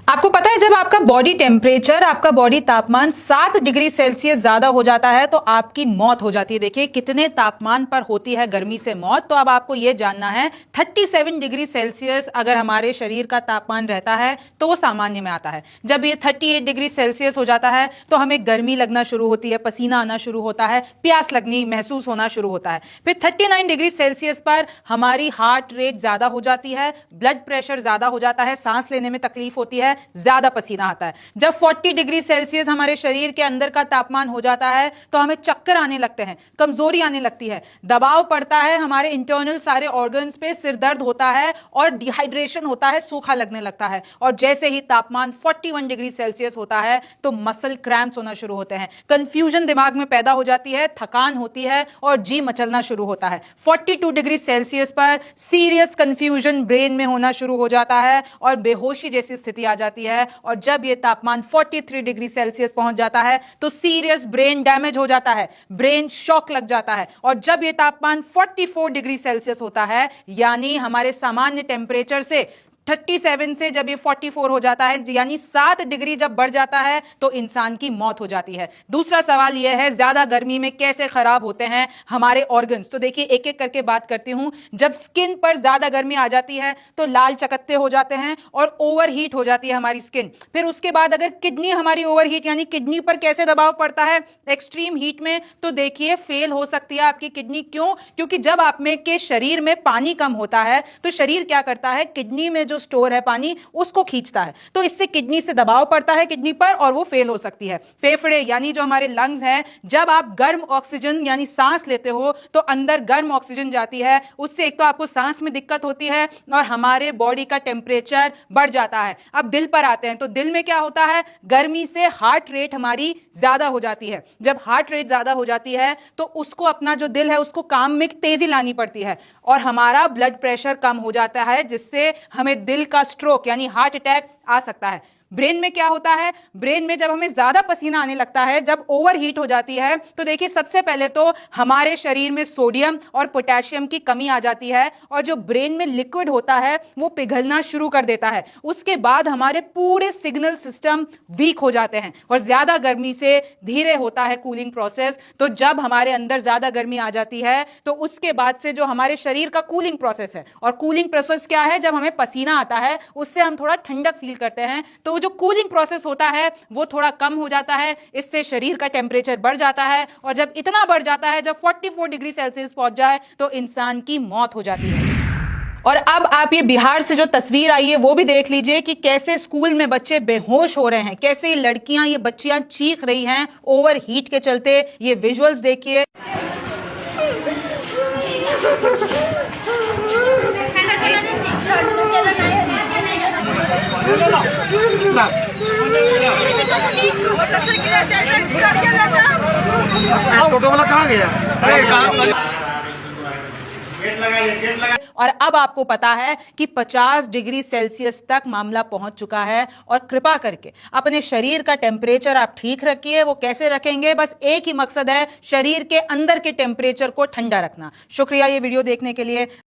आपको पता है जब आपका बॉडी टेम्परेचर, आपका बॉडी तापमान 7 डिग्री सेल्सियस ज्यादा हो जाता है तो आपकी मौत हो जाती है। देखिए कितने तापमान पर होती है गर्मी से मौत। तो अब आपको यह जानना है 37 डिग्री सेल्सियस अगर हमारे शरीर का तापमान रहता है तो वो सामान्य में आता है। जब ये 38 डिग्री सेल्सियस हो जाता है तो हमें गर्मी लगना शुरू होती है, पसीना आना शुरू होता है, प्यास लगनी महसूस होना शुरू होता है। फिर 39 डिग्री सेल्सियस पर हमारी हार्ट रेट ज्यादा हो जाती है, ब्लड प्रेशर ज्यादा हो जाता है, सांस लेने में तकलीफ होती है, ज्यादा पसीना आता है। जब 40 डिग्री सेल्सियस हमारे शरीर के अंदर का तापमान हो जाता है तो हमें चक्कर आने लगते हैं, कमजोरी आने लगती है, दबाव पड़ता है हमारे इंटरनल सारे ऑर्गन्स पे, सिर दर्द होता है और डिहाइड्रेशन होता है, सूखा लगने लगता है। और जैसे ही तापमान 41 डिग्री सेल्सियस होता है तो मसल क्रैम्प्स होना शुरू होते हैं, कंफ्यूजन दिमाग में पैदा हो जाती है, थकान होती है और जी मचलना शुरू होता है। 42 डिग्री सेल्सियस पर सीरियस कंफ्यूजन ब्रेन में होना शुरू हो जाता है और बेहोशी जैसी स्थिति आ जाती है। और जब यह तापमान 43 डिग्री सेल्सियस पहुंच जाता है तो सीरियस ब्रेन डैमेज हो जाता है, ब्रेन शॉक लग जाता है। और जब यह तापमान 44 डिग्री सेल्सियस होता है यानी हमारे सामान्य टेम्परेचर से 37 से जब ये 44 हो जाता है यानी 7 डिग्री जब बढ़ जाता है तो इंसान की मौत हो जाती है। दूसरा सवाल यह है ज्यादा गर्मी में कैसे खराब होते हैं हमारे ऑर्गन्स। तो देखिए एक एक करके बात करती हूं। जब स्किन पर ज्यादा गर्मी आ जाती है तो लाल चकत्ते हो जाते हैं और ओवरहीट हो जाती है हमारी स्किन। फिर उसके बाद अगर किडनी हमारी ओवरहीट यानी किडनी पर कैसे दबाव पड़ता है एक्सट्रीम हीट में, तो देखिए फेल हो सकती है आपकी किडनी। क्यों? क्योंकि जब आप में के शरीर में पानी कम होता है तो शरीर क्या करता है, किडनी में जो स्टोर है पानी उसको खींचता है, तो इससे किडनी से दबाव पड़ता है किडनी पर और वो फेल हो सकती है। फेफड़े यानी जो हमारे लंग्स हैं, जब आप गर्म ऑक्सीजन यानी सांस लेते हो तो अंदर गर्म ऑक्सीजन जाती है, उससे एक तो आपको सांस में दिक्कत होती है और हमारे बॉडी का टेम्परेचर बढ़ जाता है। अब दिल पर आते हैं तो दिल में क्या होता है, गर्मी से हार्ट रेट हमारी ज्यादा हो जाती है। जब हार्ट रेट ज्यादा हो जाती है तो उसको अपना जो दिल है उसको काम में तेजी लानी पड़ती है और हमारा ब्लड प्रेशर कम हो जाता है जिससे हमें दिल का स्ट्रोक यानी हार्ट अटैक आ सकता है। ब्रेन में क्या होता है, ब्रेन में जब हमें ज्यादा पसीना आने लगता है, जब ओवरहीट हो जाती है तो देखिए सबसे पहले तो हमारे शरीर में सोडियम और पोटेशियम की कमी आ जाती है और जो ब्रेन में लिक्विड होता है वो पिघलना शुरू कर देता है। उसके बाद हमारे पूरे सिग्नल सिस्टम वीक हो जाते हैं और ज्यादा गर्मी से धीरे होता है कूलिंग प्रोसेस। तो जब हमारे अंदर ज्यादा गर्मी आ जाती है तो उसके बाद से जो हमारे शरीर का कूलिंग प्रोसेस है, और कूलिंग प्रोसेस क्या है, जब हमें पसीना आता है उससे हम थोड़ा ठंडक फील करते हैं, तो जो कूलिंग प्रोसेस होता है वो थोड़ा कम हो जाता है, इससे शरीर का टेम्परेचर बढ़ जाता है और जब इतना बढ़ जाता है, जब 44 डिग्री सेल्सियस पहुंच जाए तो इंसान की मौत हो जाती है। और अब आप ये बिहार से जो तस्वीर आई है वो भी देख लीजिए कि कैसे स्कूल में बच्चे बेहोश हो रहे हैं, कैसे लड़कियां, ये बच्चियां चीख रही हैं ओवर हीट के चलते। ये विजुअल्स देखिए। टोटो वाला कहाँ गया? और अब आपको पता है कि 50 डिग्री सेल्सियस तक मामला पहुंच चुका है। और कृपा करके अपने शरीर का टेम्परेचर आप ठीक रखिए। वो कैसे रखेंगे? बस एक ही मकसद है, शरीर के अंदर के टेम्परेचर को ठंडा रखना। शुक्रिया ये वीडियो देखने के लिए।